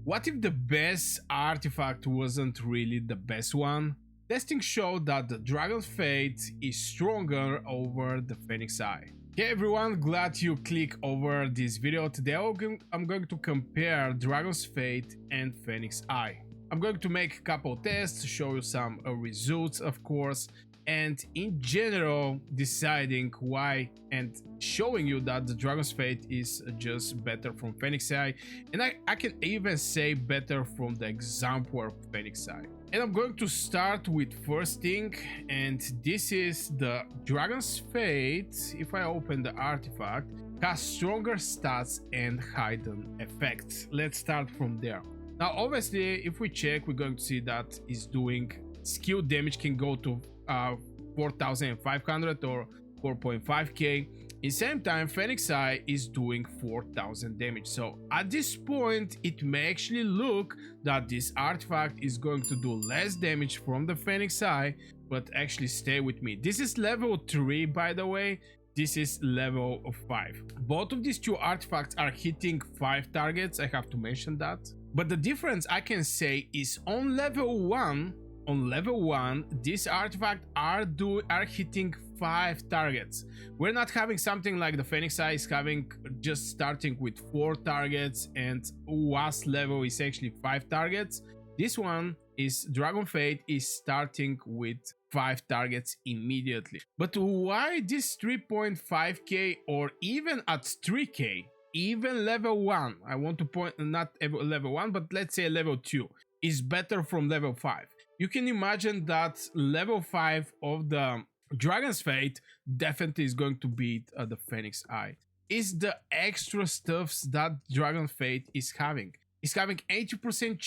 What if the best artifact wasn't really the best one? Testing showed that the Dragon's Fate is stronger over the Phoenix Eye. Hey everyone, glad you click over this video. Today I'm going to compare Dragon's Fate and Phoenix Eye. I'm going to make a couple tests, show you some results of course, and in general deciding why and showing you that the Dragon's Fate is just better from Phoenix Eye, and I can even say better from the Exemplar Phoenix Eye. And I'm going to start with first thing, and this is the Dragon's Fate. If I open the artifact, has stronger stats and hidden effects. Let's start from there. Now obviously if we check, we're going to see that it's doing skill damage can go to 4,500 or 4.5k. In same time, Phoenix Eye is doing 4,000 damage. So at this point, it may actually look that this artifact is going to do less damage from the Phoenix Eye, but actually stay with me. This is level 3, by the way. This is level 5. Both of these two artifacts are hitting 5 targets. I have to mention that. But the difference I can say is on level 1. On level 1, this artifact are hitting 5 targets. We're not having something like the Phoenix Eye is having just starting with 4 targets, and last level is actually 5 targets. This one is Dragon's Fate is starting with 5 targets immediately. But why this 3.5k or even at 3k, even level 1, I want to point not level 1, but let's say level 2 is better from level 5. You can imagine that level 5 of the Dragon's Fate definitely is going to beat the Phoenix Eye. It's the extra stuffs that Dragon's Fate is having. It's having 80%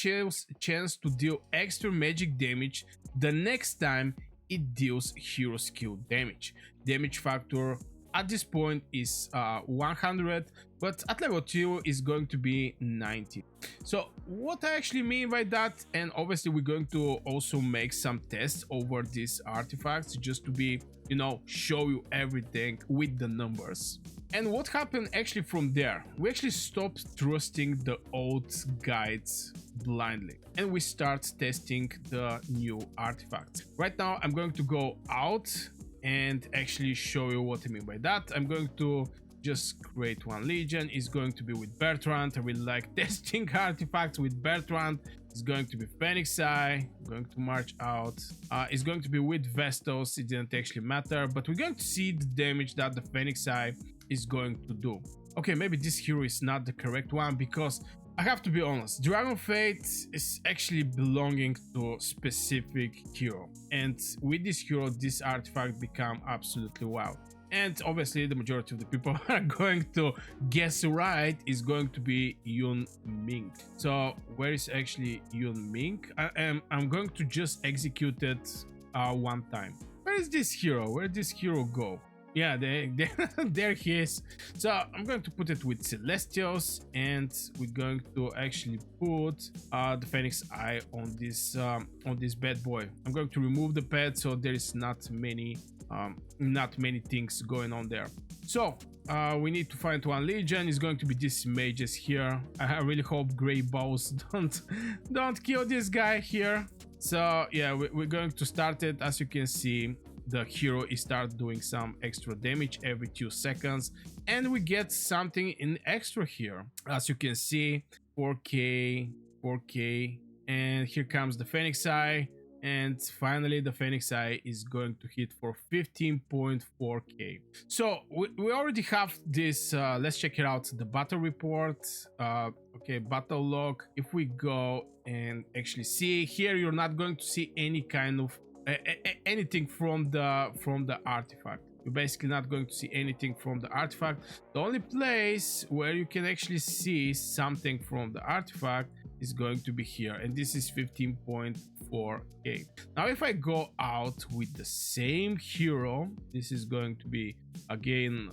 chance to deal extra magic damage the next time it deals hero skill damage. Damage factor at this point is 100, but at level 2 is going to be 90. So what I actually mean by that, and obviously we're going to also make some tests over these artifacts just to be, you know, show you everything with the numbers. And what happened actually from there, we actually stopped trusting the old guides blindly and we start testing the new artifacts. Right now I'm going to go out and actually show you what I mean by that. I'm going to just create one legion. It's going to be with Bertrand. I really like testing artifacts with Bertrand. It's going to be Phoenix Eye. I'm going to march out. It's going to be with Vestos. It didn't actually matter, but we're going to see the damage that the Phoenix Eye is going to do. Okay, maybe this hero is not the correct one because I have to be honest, Dragon's Fate is actually belonging to a specific hero, and with this hero this artifact become absolutely wild. And obviously the majority of the people are going to guess right, is going to be Yun Ming. So where is actually Yun Ming? I'm going to just execute it one time. Where is this hero? Where did this hero go? Yeah, there he is. So I'm going to put it with Celestials, and we're going to actually put the Phoenix Eye on this bad boy. I'm going to remove the pet so there is not many things going on there. So we need to find one legion. It's going to be this mages here. I really hope Grey Balls don't kill this guy here. So yeah, we're going to start it. As you can see, the hero is start doing some extra damage every 2 seconds, and we get something in extra here. As you can see, 4k, and here comes the Phoenix Eye, and finally the Phoenix Eye is going to hit for 15.4k. So we already have this. Let's check it out, the battle report. Okay, battle log. If we go and actually see here, you're not going to see any kind of anything from the artifact. You're basically not going to see anything from the artifact. The only place where you can actually see something from the artifact is going to be here, and this is 15.4k. Now if I go out with the same hero, this is going to be again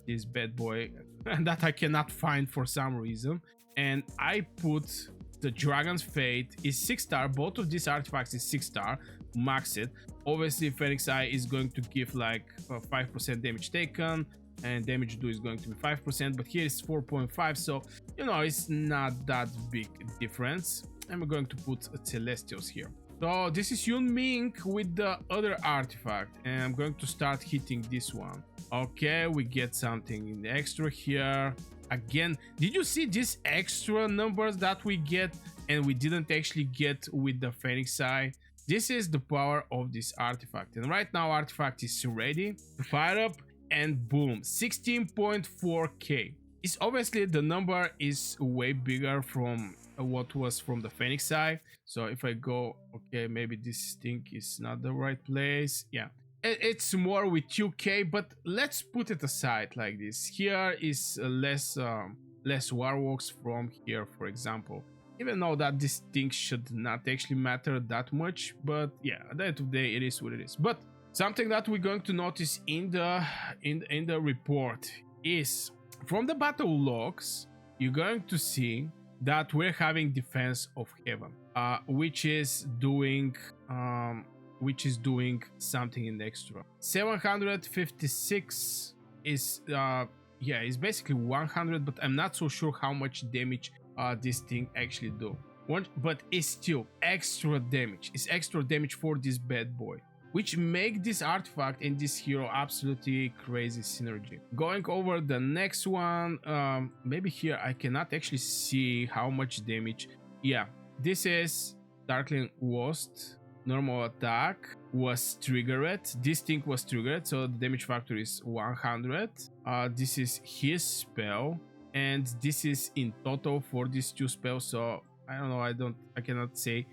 this bad boy that I cannot find for some reason, and I put the Dragon's Fate is 6-star. Both of these artifacts is 6-star. Max it. Obviously Phoenix Eye is going to give like 5% damage taken, and damage do is going to be 5%, but here is 4.5, so you know, it's not that big difference. I'm going to put Celestials here. So this is Yun Ming with the other artifact, and I'm going to start hitting this one. Okay, we get something in the extra here. Again, did you see these extra numbers that we get and we didn't actually get with the Phoenix Eye? This is the power of this artifact, and right now artifact is ready to fire up, and boom, 16.4k. It's obviously the number is way bigger from what was from the Phoenix Eye. So if I go, okay, maybe this thing is not the right place. Yeah, it's more with 2k, but let's put it aside like this. Here is less Warwalks from here, for example. Even though that this thing should not actually matter that much, but yeah, at the end of the day, it is what it is. But something that we're going to notice in the report is from the battle logs, you're going to see that we're having Defense of Heaven, which is doing something in extra. 756 is yeah, it's basically 100, but I'm not so sure how much damage this thing actually do. But it's still extra damage. It's extra damage for this bad boy, which make this artifact and this hero absolutely crazy synergy. Going over the next one, maybe here I cannot actually see how much damage. Yeah, this is Darkling Wost. Normal attack was triggered. This thing was triggered, so the damage factor is 100. This is his spell, and this is in total for these two spells. So I don't know. I cannot say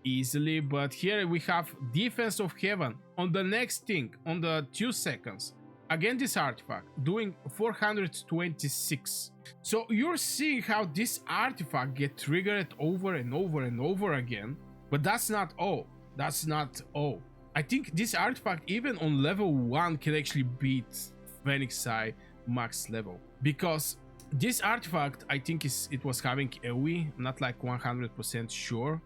easily, but here we have Defense of Heaven on the next thing on the 2 seconds. Again, this artifact doing 426. So you're seeing how this artifact get triggered over and over and over again. But that's not all. That's not all. I think this artifact, even on level 1, can actually beat Phoenix Eye max level. Because this artifact, I think it was having AoE, not like 100% sure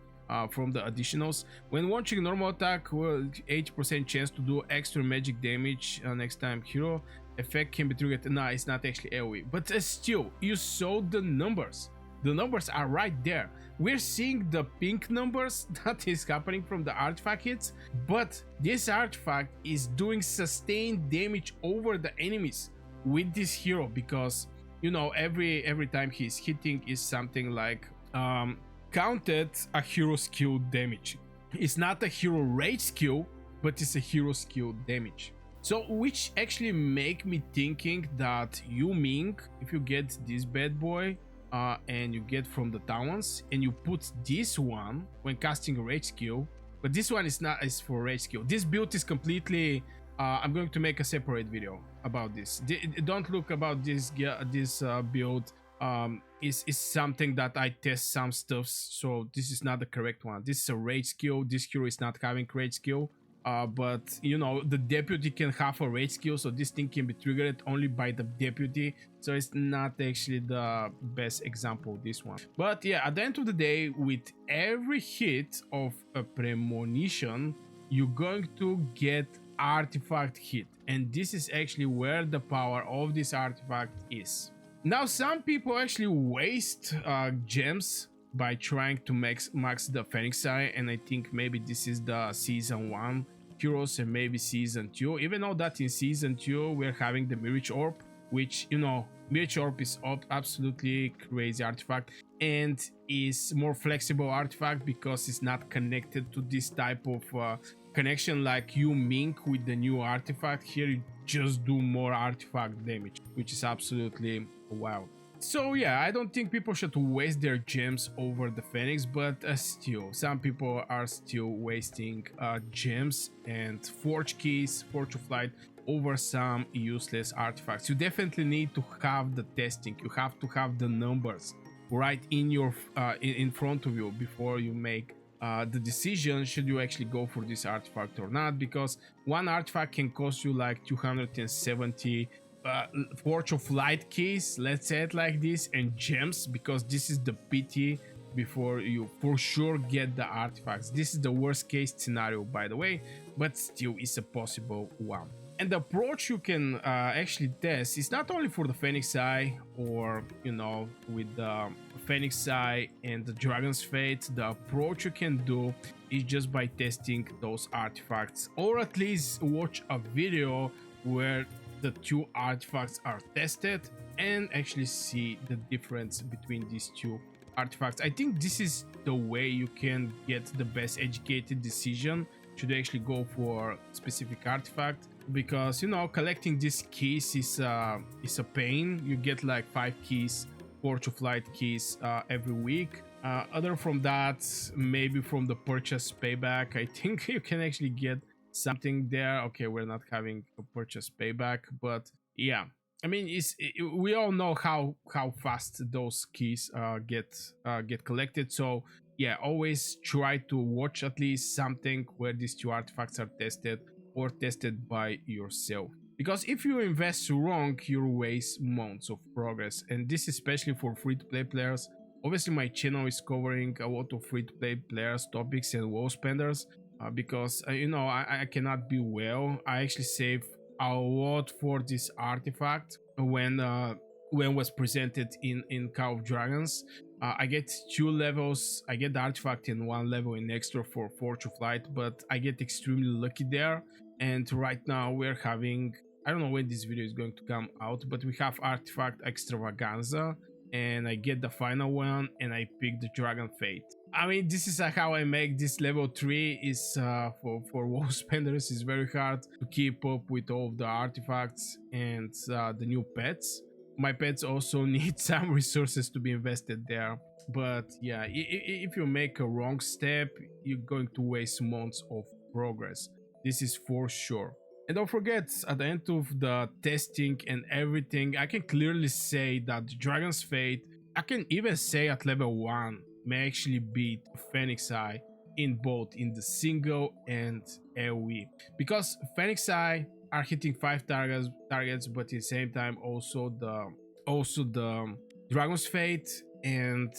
from the additionals. When launching normal attack, well, 80% chance to do extra magic damage next time hero. Effect can be triggered. No, it's not actually AoE. But still, you saw the numbers. The numbers are right there. We're seeing the pink numbers that is happening from the artifact hits, but this artifact is doing sustained damage over the enemies with this hero, because you know every time he's hitting is something like counted a hero skill damage. It's not a hero rage skill, but it's a hero skill damage. So which actually make me thinking that Yu Ming, if you get this bad boy and you get from the towns and you put this one when casting a rage skill, but this one is for rage skill. This build is completely I'm going to make a separate video about this. Don't look about this build. Is something that I test some stuff, so this is not the correct one. This is a rage skill. This hero is not having rage skill. But you know, the deputy can have a rage skill, so this thing can be triggered only by the deputy, so it's not actually the best example, this one. But yeah, at the end of the day, with every hit of a premonition, you're going to get artifact hit, and this is actually where the power of this artifact is. Now some people actually waste gems by trying to max the Phoenix Eye, and I think maybe this is the season 1 heroes and maybe season 2, even though that in season 2 we're having the Mirage Orb, which, you know, Mirage Orb is absolutely crazy artifact and is more flexible artifact because it's not connected to this type of connection like Yu Ming with the new artifact. Here you just do more artifact damage, which is absolutely wild. So yeah, I don't think people should waste their gems over the Phoenix, but still, some people are still wasting gems and forge keys, Forge of Light over some useless artifacts. You definitely need to have the testing. You have to have the numbers right in your in front of you before you make the decision should you actually go for this artifact or not, because one artifact can cost you like 270 Forge of Light keys, let's say it like this, and gems, because this is the pity before you for sure get the artifacts. This is the worst case scenario, by the way, but still it's a possible one. And the approach you can actually test is not only for the Phoenix Eye, or you know, with the Phoenix Eye and the Dragon's Fate. The approach you can do is just by testing those artifacts, or at least watch a video where the two artifacts are tested and actually see the difference between these two artifacts. I think this is the way you can get the best educated decision should you actually go for specific artifact, because you know, collecting these keys is a pain. You get like 5 keys, Forge of Light keys every week. Other from that, maybe from the purchase payback, I think you can actually get something there. Okay, we're not having a purchase payback, but yeah, I mean, we all know how fast those keys get collected. So yeah, always try to watch at least something where these two artifacts are tested, or tested by yourself. Because if you invest wrong, you'll waste months of progress, and this is especially for free-to-play players. Obviously, my channel is covering a lot of free-to-play players, topics, and WoW spenders, because you know, I cannot be well. I actually save a lot for this artifact when was presented in Call of Dragons. I get 2 levels. I get the artifact in 1 level in extra for Forge of Light, but I get extremely lucky there. And right now we're having, I don't know when this video is going to come out, but we have artifact extravaganza, and I get the final one, and I pick the Dragon Fate. I mean, this is how I make this level 3. Is for WoW spenders, is very hard to keep up with all of the artifacts and the new pets. My pets also need some resources to be invested there, but yeah, if you make a wrong step, you're going to waste months of progress. This is for sure. And don't forget, at the end of the testing and everything, I can clearly say that Dragon's Fate, I can even say at level 1, may actually beat Phoenix Eye in both in the single and AoE. Because Phoenix Eye are hitting 5 targets, but at the same time also the Dragon's Fate, and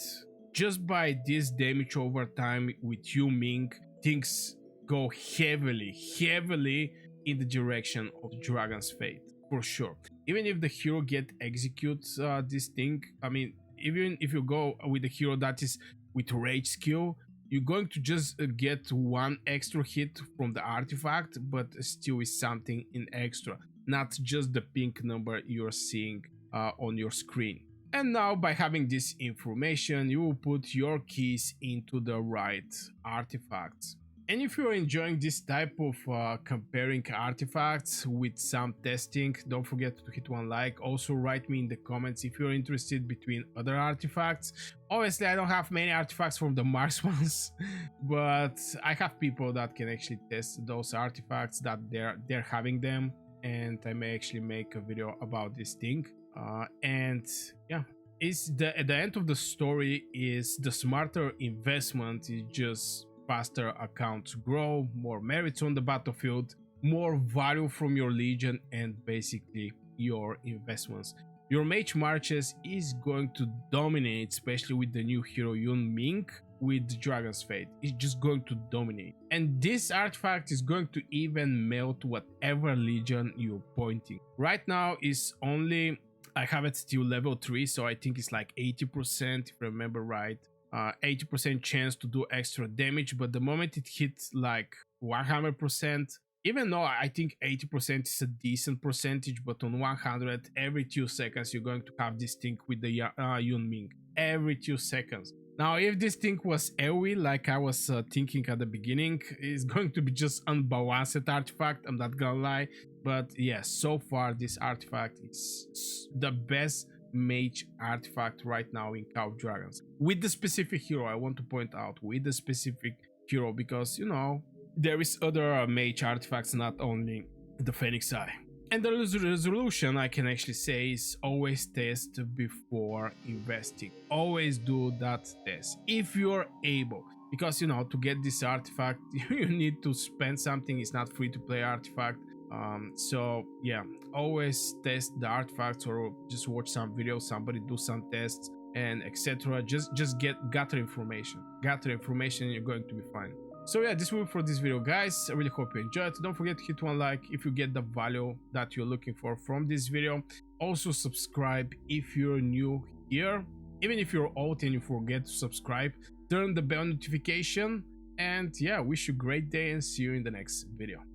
just by this damage over time with Yu Ming, things go heavily in the direction of Dragon's Fate for sure. Even if the hero executes this thing, I mean, even if you go with the hero that is with rage skill, you're going to just get 1 extra hit from the artifact, but still is something in extra, not just the pink number you're seeing on your screen. And now, by having this information, you will put your keys into the right artifacts. And if you're enjoying this type of comparing artifacts with some testing, don't forget to hit 1 like. Also write me in the comments if you're interested between other artifacts. Obviously, I don't have many artifacts from the Mars ones, but I have people that can actually test those artifacts, that they're having them, and I may actually make a video about this thing. And yeah, at the end of the story is the smarter investment is just faster accounts grow, more merits on the battlefield, more value from your legion, and basically your investments. Your Mage Marches is going to dominate, especially with the new hero Yun Ming with the Dragon's Fate. It's just going to dominate. And this artifact is going to even melt whatever legion you're pointing. Right now is only, I have it still level 3, so I think it's like 80% if I remember right. 80% chance to do extra damage, but the moment it hits like 100%, even though I think 80% is a decent percentage, but on 100, every 2 seconds you're going to have this thing with the Yun Ming. Every 2 seconds. Now, if this thing was AoE, like I was thinking at the beginning, it's going to be just unbalanced artifact, I'm not gonna lie. But yeah, so far this artifact is the best mage artifact right now in Call of Dragons. With the specific hero, I want to point out, with the specific hero, because, you know, there is other mage artifacts, not only the Phoenix Eye. And the resolution I can actually say is always test before investing. Always do that test if you're able, because, you know, to get this artifact you need to spend something. It's not free to play artifact. So yeah, always test the artifacts, or just watch some videos, somebody do some tests and etc. Just gather information, and you're going to be fine. So yeah, this will be for this video, guys. I really hope you enjoyed. Don't forget to hit one like if you get the value that you're looking for from this video. Also subscribe if you're new here. Even if you're old and you forget to subscribe, turn the bell notification. And yeah, wish you a great day and see you in the next video.